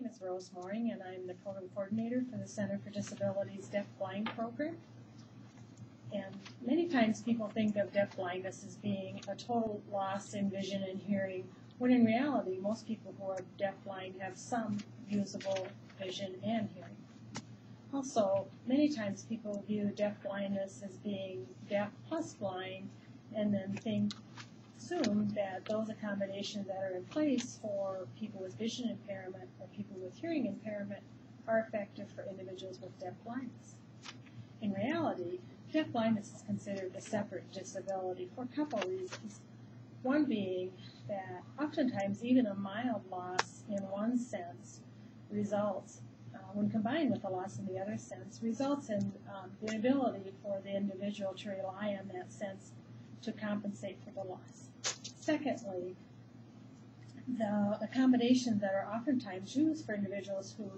name is Rose Mooring, and I'm the program coordinator for the Center for Disabilities Deaf-Blind program. And many times people think of deaf-blindness as being a total loss in vision and hearing, when in reality, most people who are deaf-blind have some usable vision and hearing. Also, many times people view deaf-blindness as being deaf plus blind, and then assume that those accommodations that are in place for people with vision impairment or people with hearing impairment are effective for individuals with deaf blindness. In reality, deaf blindness is considered a separate disability for a couple of reasons. One being that oftentimes even a mild loss in one sense results, when combined with a loss in the other sense, results in the ability for the individual to rely on that sense to compensate for the loss. Secondly, the accommodations that are oftentimes used for individuals who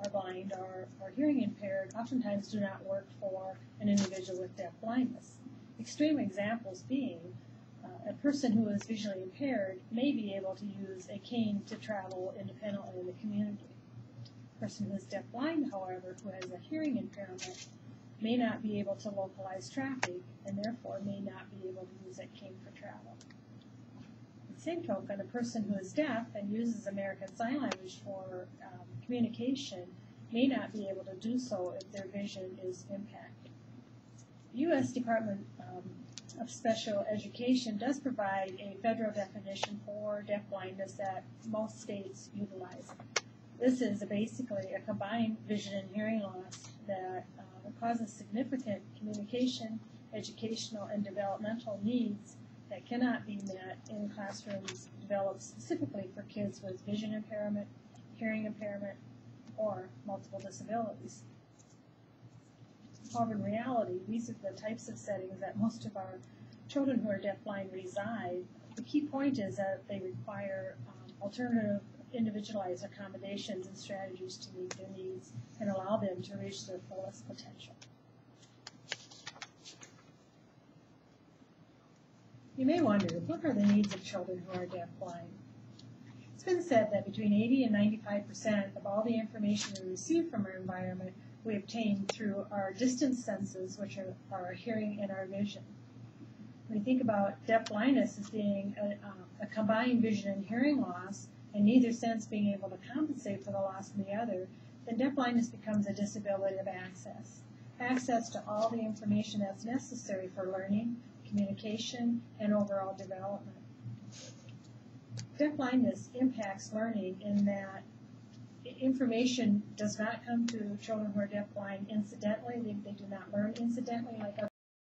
are blind or hearing impaired oftentimes do not work for an individual with deaf blindness. Extreme examples being a person who is visually impaired may be able to use a cane to travel independently in the community. A person who is deaf blind, however, who has a hearing impairment may not be able to localize traffic and therefore may not be able to use that cane for travel. At the same token, a person who is deaf and uses American Sign Language for communication may not be able to do so if their vision is impacted. The U.S. Department of Special Education does provide a federal definition for deaf blindness that most states utilize. This is basically a combined vision and hearing loss that causes significant communication, educational, and developmental needs that cannot be met in classrooms developed specifically for kids with vision impairment, hearing impairment, or multiple disabilities. However, in reality, these are the types of settings that most of our children who are deaf-blind reside. The key point is that they require alternative individualized accommodations and strategies to meet their needs and allow them to reach their fullest potential. You may wonder, what are the needs of children who are deaf-blind? It's been said that between 80 and 95% of all the information we receive from our environment we obtain through our distance senses, which are our hearing and our vision. When we think about deaf-blindness as being a combined vision and hearing loss, and neither sense being able to compensate for the loss in the other, then deaf-blindness becomes a disability of access. Access to all the information that's necessary for learning, communication, and overall development. Deaf-blindness impacts learning in that information does not come to children who are deaf-blind incidentally. They do not learn incidentally like